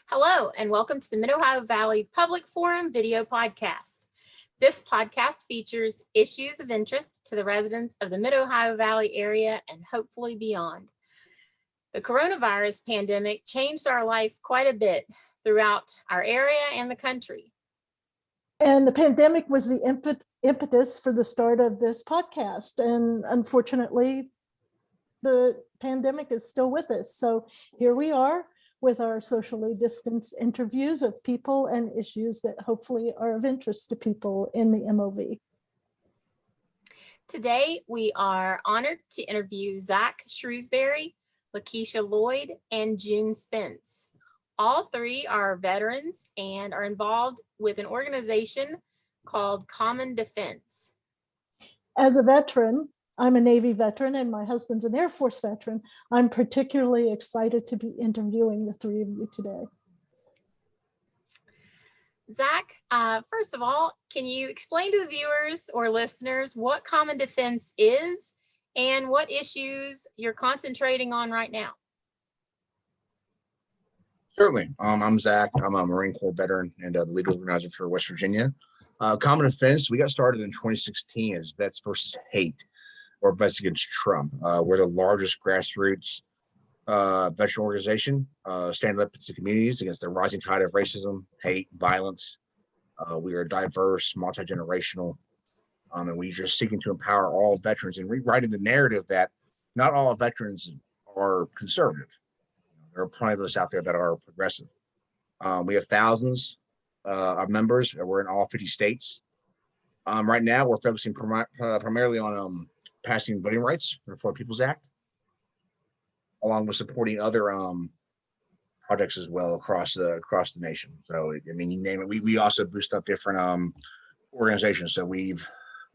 Hello, and welcome to the Mid-Ohio Valley Public Forum video podcast. This podcast features issues of interest to the residents of the Mid-Ohio Valley area and hopefully beyond. The coronavirus pandemic changed our life quite a bit throughout our area and the country. And the pandemic was the impetus for the start of this podcast. And unfortunately, the pandemic is still with us. So here we are with our socially distanced interviews of people and issues that hopefully are of interest to people in the MOV. Today, we are honored to interview Zach Shrewsbury, Lakeisha Lloyd, and June Spence. All three are veterans and are involved with an organization called Common Defense. As a veteran, I'm a Navy veteran and my husband's an Air Force veteran. I'm particularly excited to be interviewing the three of you today. Zach, first of all, can you explain to the viewers or listeners what Common Defense is and what issues you're concentrating on right now? Certainly. I'm Zach. I'm a Marine Corps veteran and the lead organizer for West Virginia. Common Defense, we got started in 2016 as Vets versus Hate, or Vets Against Trump. We're the largest grassroots veteran organization standing up to communities against the rising tide of racism, hate, violence. We are diverse, multi-generational, and we're just seeking to empower all veterans and rewriting the narrative that not all veterans are conservative. There are plenty of us out there that are progressive. We have thousands of members. We're in all 50 states. Right now, we're focusing primarily on passing voting rights for the People's Act, along with supporting other projects as well across the nation. So, I mean, you name it. We also boost up different organizations. So we've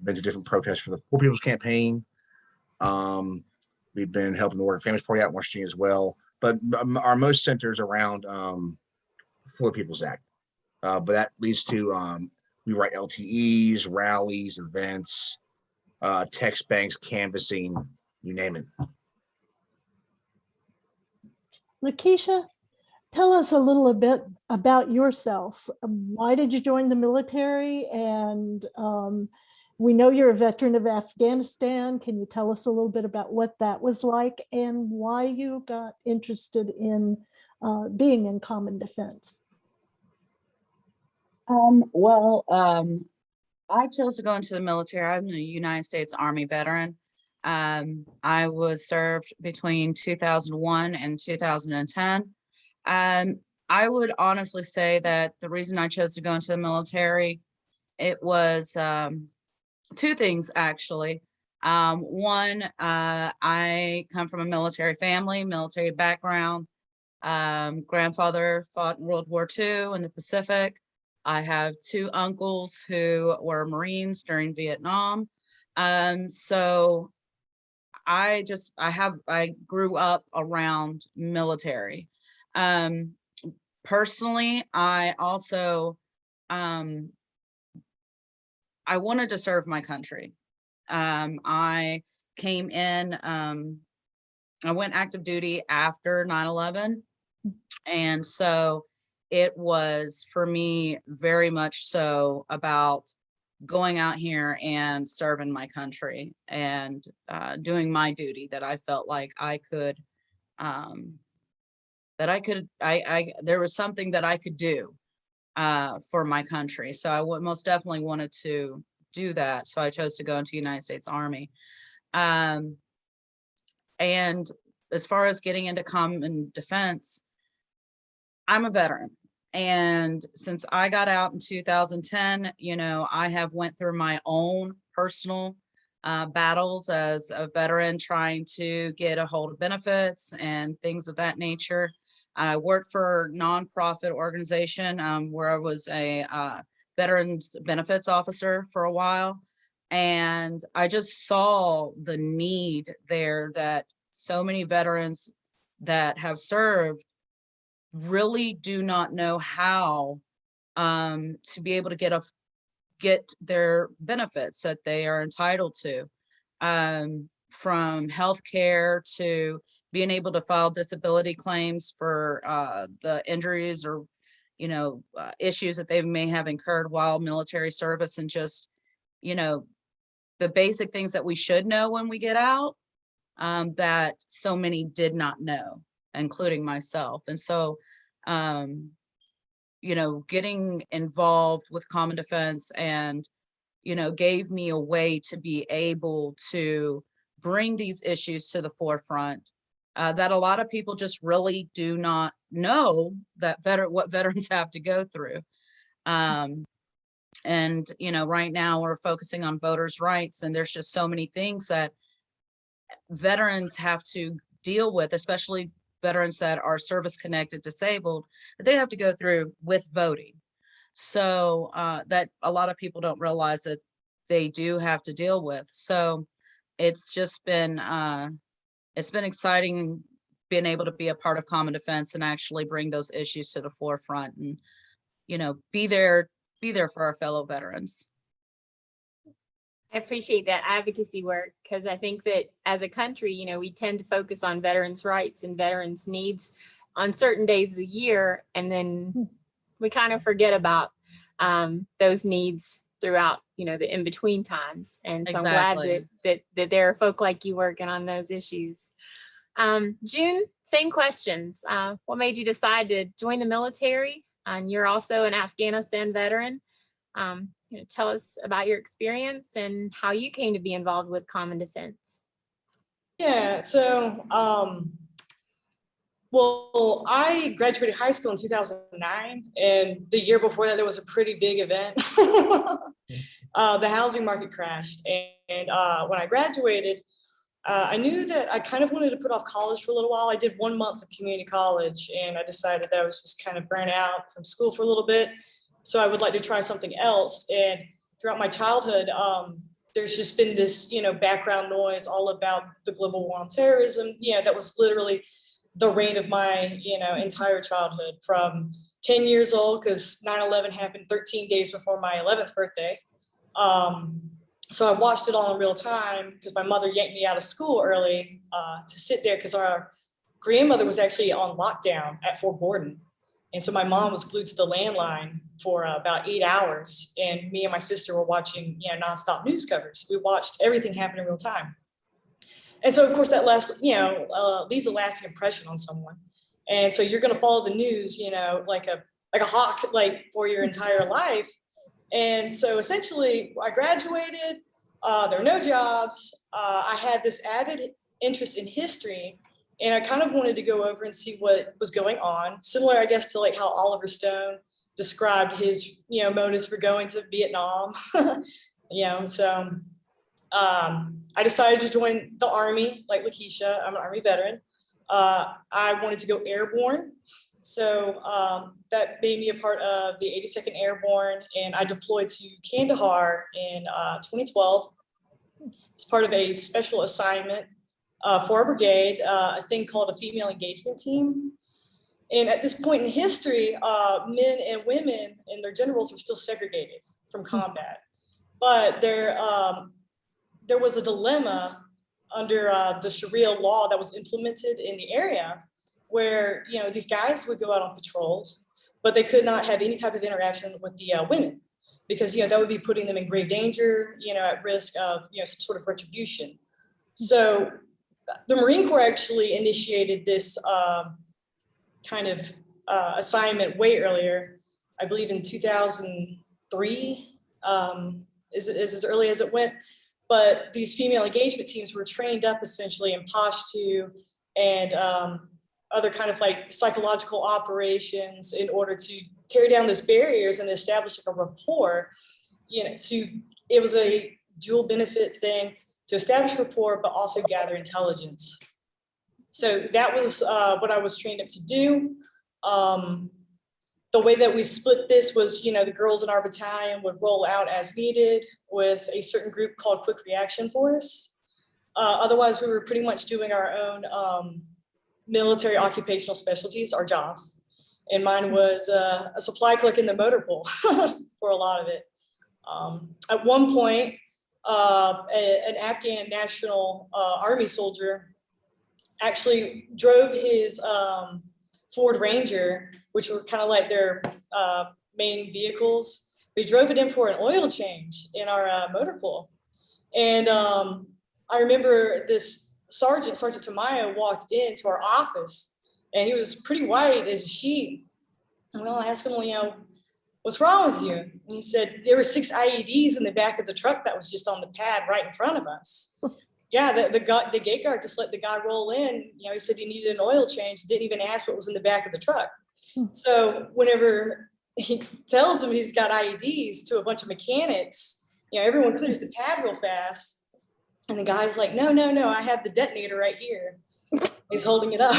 been to different protests for the Poor People's Campaign. We've been helping the Working Families Party out in Washington as well. But our most centers around for the People's Act. But that leads to we write LTEs, rallies, events, text banks, canvassing, you name it. Lakeisha, tell us a little bit about yourself. Why did you join the military? And we know you're a veteran of Afghanistan. Can you tell us a little bit about what that was like and why you got interested in being in Common Defense? I chose to go into the military. I'm a United States Army veteran. I was served between 2001 and 2010. I would honestly say that the reason I chose to go into the military, it was two things, actually. One, I come from a military family, military background. Grandfather fought in World War II in the Pacific. I have two uncles who were Marines during Vietnam. So I grew up around military. Personally, I also, I wanted to serve my country. I came in, I went active duty after 9/11. And so it was for me very much so about going out here and serving my country and doing my duty that I felt like I could, there was something that I could do for my country. So I most definitely wanted to do that. So I chose to go into the United States Army. And as far as getting into Common Defense, I'm a veteran. And since I got out in 2010, you know, I have went through my own personal battles as a veteran trying to get a hold of benefits and things of that nature. I worked for a nonprofit organization where I was a veterans benefits officer for a while. And I just saw the need there that so many veterans that have served really do not know how to be able to get their benefits that they are entitled to, from healthcare to being able to file disability claims for the injuries or, issues that they may have incurred while military service, and just, the basic things that we should know when we get out, that so many did not know, including myself. And so, getting involved with Common Defense and, gave me a way to be able to bring these issues to the forefront, that a lot of people just really do not know that what veterans have to go through. And, right now we're focusing on voters' rights, and there's just so many things that veterans have to deal with, especially veterans that are service-connected disabled, that they have to go through with voting. So that a lot of people don't realize that they do have to deal with. So it's just been, it's been exciting being able to be a part of Common Defense and actually bring those issues to the forefront and, be there for our fellow veterans. I appreciate that advocacy work, because I think that as a country, we tend to focus on veterans' rights and veterans' needs on certain days of the year, and then we kind of forget about those needs throughout, the in-between times. And so Exactly. I'm glad that there are folk like you working on those issues. June, same questions. What made you decide to join the military? And you're also an Afghanistan veteran. Tell us about your experience and how you came to be involved with Common Defense. Yeah, so, well, I graduated high school in 2009, and the year before that, there was a pretty big event. The housing market crashed, and when I graduated, I knew that I kind of wanted to put off college for a little while. I did 1 month of community college, and I decided that I was just kind of burnt out from school for a little bit. So I would like to try something else. And throughout my childhood, there's just been this, background noise all about the global war on terrorism. That was literally the reign of my, entire childhood from 10 years old, because 9/11 happened 13 days before my 11th birthday. So I watched it all in real time because my mother yanked me out of school early to sit there because our grandmother was actually on lockdown at Fort Gordon. And so my mom was glued to the landline for about 8 hours, and me and my sister were watching, nonstop news coverage. We watched everything happen in real time. And so of course that leaves a lasting impression on someone. And so you're going to follow the news, like a hawk, like for your entire life. And so essentially I graduated, there were no jobs. I had this avid interest in history, and I kind of wanted to go over and see what was going on. Similar, I guess, to like how Oliver Stone described his, motives for going to Vietnam. So I decided to join the Army, like Lakeisha. I'm an Army veteran. I wanted to go airborne. So that made me a part of the 82nd Airborne, and I deployed to Kandahar in 2012 as part of a special assignment for our brigade, a thing called a female engagement team. And at this point in history, men and women and their gender roles were still segregated from combat. But there was a dilemma under the Sharia law that was implemented in the area, where these guys would go out on patrols, but they could not have any type of interaction with the women, because that would be putting them in grave danger, at risk of some sort of retribution. So the Marine Corps actually initiated this kind of assignment way earlier, I believe in 2003, is as early as it went. But these female engagement teams were trained up essentially in Pashto and other kind of like psychological operations in order to tear down those barriers and establish like a rapport. It was a dual benefit thing to establish rapport, but also gather intelligence. So that was what I was trained up to do. The way that we split this was, the girls in our battalion would roll out as needed with a certain group called Quick Reaction Force. Otherwise, we were pretty much doing our own military occupational specialties, our jobs. And mine was a supply clerk in the motor pool for a lot of it. At one point, an Afghan National Army soldier actually drove his Ford Ranger, which were kind of like their main vehicles. We drove it in for an oil change in our motor pool. And I remember this Sergeant Tamayo, walked into our office, and he was pretty white as a sheet. And we all asked him, well, you know, what's wrong with you? And he said, there were 6 IEDs in the back of the truck that was just on the pad right in front of us. Yeah, the gate guard just let the guy roll in. You know, he said he needed an oil change, didn't even ask what was in the back of the truck. So whenever he tells him he's got IEDs to a bunch of mechanics, you know, everyone clears the pad real fast. And the guy's like, no, I have the detonator right here. He's holding it up.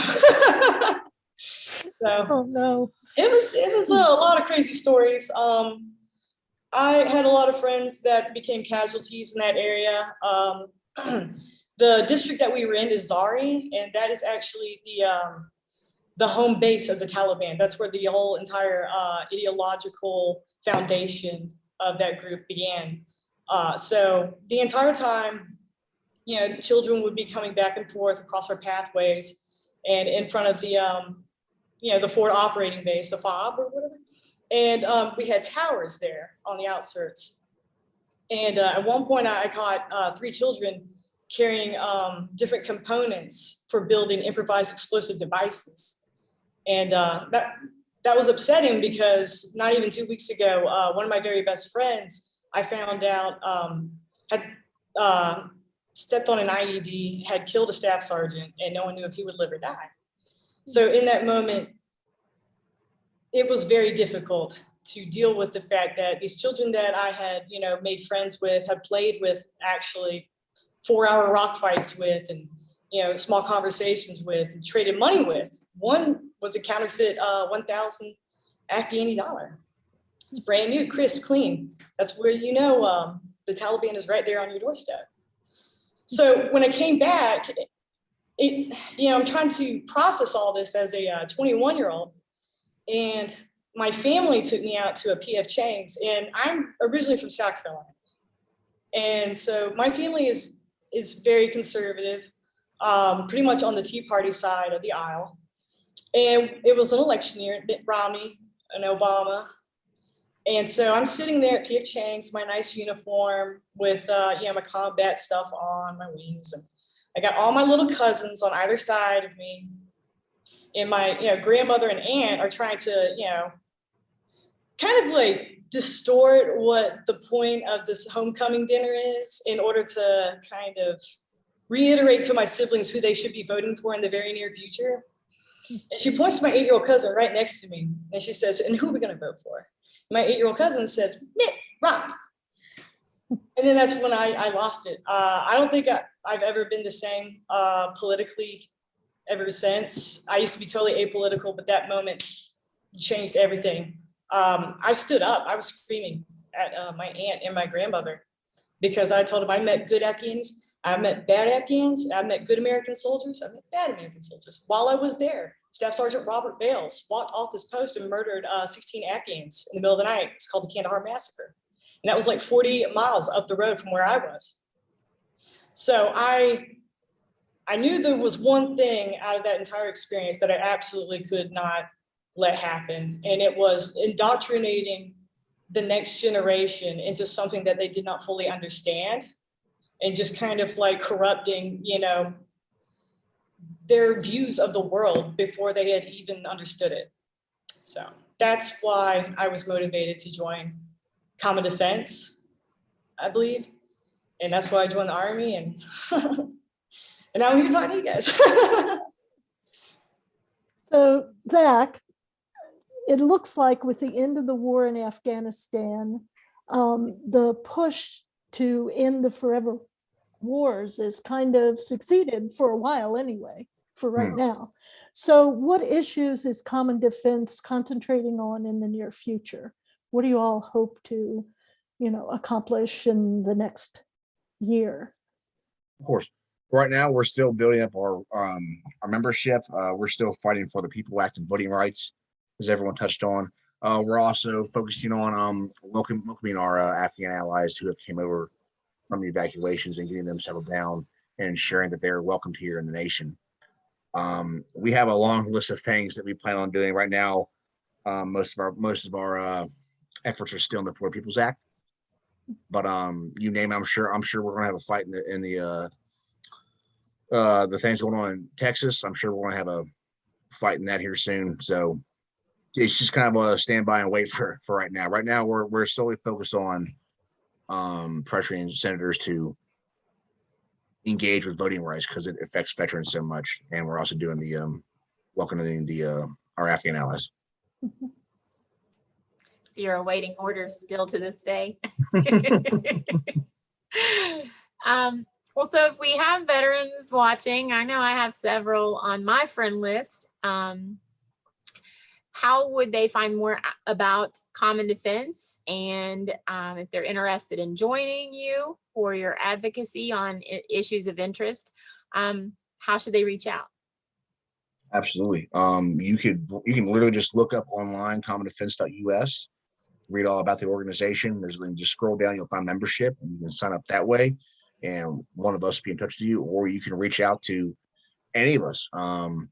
So Oh, no. it was a lot of crazy stories. I had a lot of friends that became casualties in that area. The district that we were in is Zari, and that is actually the home base of the Taliban. That's where the whole entire ideological foundation of that group began. So the entire time, you know, children would be coming back and forth across our pathways and in front of the, you know, the Ford operating base, the FOB or whatever. And we had towers there on the outskirts. And at one point I caught 3 children carrying different components for building improvised explosive devices. And that was upsetting because not even 2 weeks ago, one of my very best friends, I found out had stepped on an IED, had killed a staff sergeant, and no one knew if he would live or die. So in that moment, it was very difficult to deal with the fact that these children that I had, you know, made friends with, had played with actually 4-hour rock fights with, and, you know, small conversations with, and traded money with. One was a counterfeit 1,000 Afghani dollar. It's brand new, crisp, clean. That's where, you know, the Taliban is right there on your doorstep. So when I came back, you know, I'm trying to process all this as a 21-year-old, and my family took me out to a PF Chang's, and I'm originally from South Carolina. And so my family is very conservative, pretty much on the Tea Party side of the aisle. And it was an election year, Mitt Romney and Obama. And so I'm sitting there at PF Chang's, my nice uniform with, you know, my combat stuff on, my wings. And I got all my little cousins on either side of me. And my, you know, grandmother and aunt are trying to, you know, kind of like distort what the point of this homecoming dinner is in order to kind of reiterate to my siblings who they should be voting for in the very near future. And she points to my 8-year-old cousin right next to me. And she says, and who are we going to vote for? My 8-year-old cousin says, Mitt Romney. And then that's when I lost it. I don't think I've ever been the same politically ever since. I used to be totally apolitical, but that moment changed everything. I stood up. I was screaming at my aunt and my grandmother because I told them I met good Afghans, I met bad Afghans, I met good American soldiers, I met bad American soldiers. While I was there, Staff Sergeant Robert Bales walked off his post and murdered 16 Afghans in the middle of the night. It's called the Kandahar Massacre. And that was like 40 miles up the road from where I was. So I knew there was one thing out of that entire experience that I absolutely could not let happen. And it was indoctrinating the next generation into something that they did not fully understand, and just kind of like corrupting, you know, their views of the world before they had even understood it. So that's why I was motivated to join Common Defense, I believe. And that's why I joined the Army, and and now I'm here talking to you guys. So, Zach, it looks like with the end of the war in Afghanistan, the push to end the forever wars has kind of succeeded for a while anyway, for right now. So what issues is Common Defense concentrating on in the near future? What do you all hope to, you know, accomplish in the next year? Of course, right now we're still building up our membership. We're still fighting for the People Act and voting rights, as everyone touched on. We're also focusing on welcoming our Afghan allies who have came over from the evacuations and getting them settled down and ensuring that they're welcomed here in the nation. We have a long list of things that we plan on doing right now. Most of our efforts are still in the Florida People's Act, but you name it, I'm sure we're gonna have a fight in the things going on in Texas. I'm sure we're gonna have a fight in that here soon. So it's just kind of a standby and wait for right now. Right now, we're solely focused on pressuring senators to engage with voting rights because it affects veterans so much, and we're also doing the welcoming our Afghan allies. So you're awaiting orders still to this day. Well, so if we have veterans watching, I know I have several on my friend list. How would they find more about Common Defense? And if they're interested in joining you or your advocacy on issues of interest, how should they reach out? Absolutely. You can literally just look up online commondefense.us, read all about the organization. There's just scroll down, you'll find membership, and you can sign up that way. And one of us will be in touch with you, or you can reach out to any of us on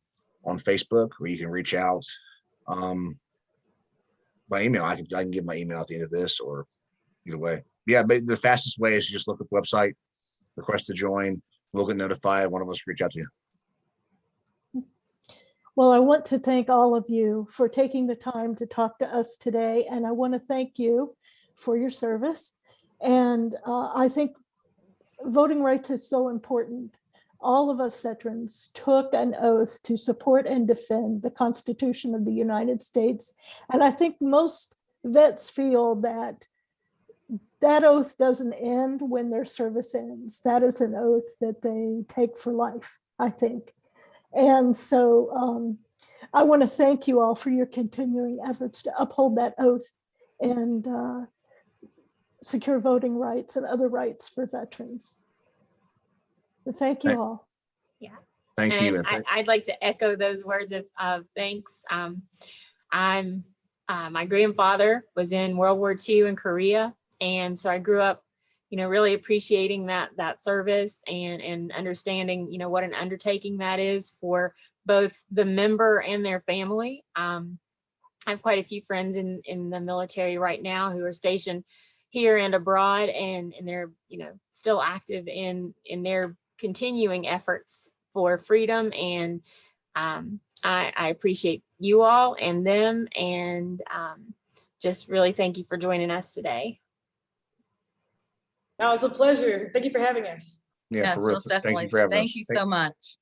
Facebook, or you can reach out by email. I can give my email at the end of this, or either way. Yeah, but the fastest way is to just look at the website, request to join. We'll get notified. One of us will reach out to you. Well, I want to thank all of you for taking the time to talk to us today, and I want to thank you for your service. And I think voting rights is so important. All of us veterans took an oath to support and defend the Constitution of the United States. And I think most vets feel that that oath doesn't end when their service ends. That is an oath that they take for life, I think. And so I want to thank you all for your continuing efforts to uphold that oath and secure voting rights and other rights for veterans. So thank you all. Yeah. Thank you. And I'd like to echo those words of thanks. My grandfather was in World War II in Korea. And so I grew up, really appreciating that service and understanding, what an undertaking that is for both the member and their family. I have quite a few friends in the military right now who are stationed here and abroad, and they're, still active in their continuing efforts for freedom. And I appreciate you all and them, and just really thank you for joining us today. No, it's a pleasure. Thank you for having us. Yeah, Yes, for real. most definitely. Thank you for having us. Thank you so much.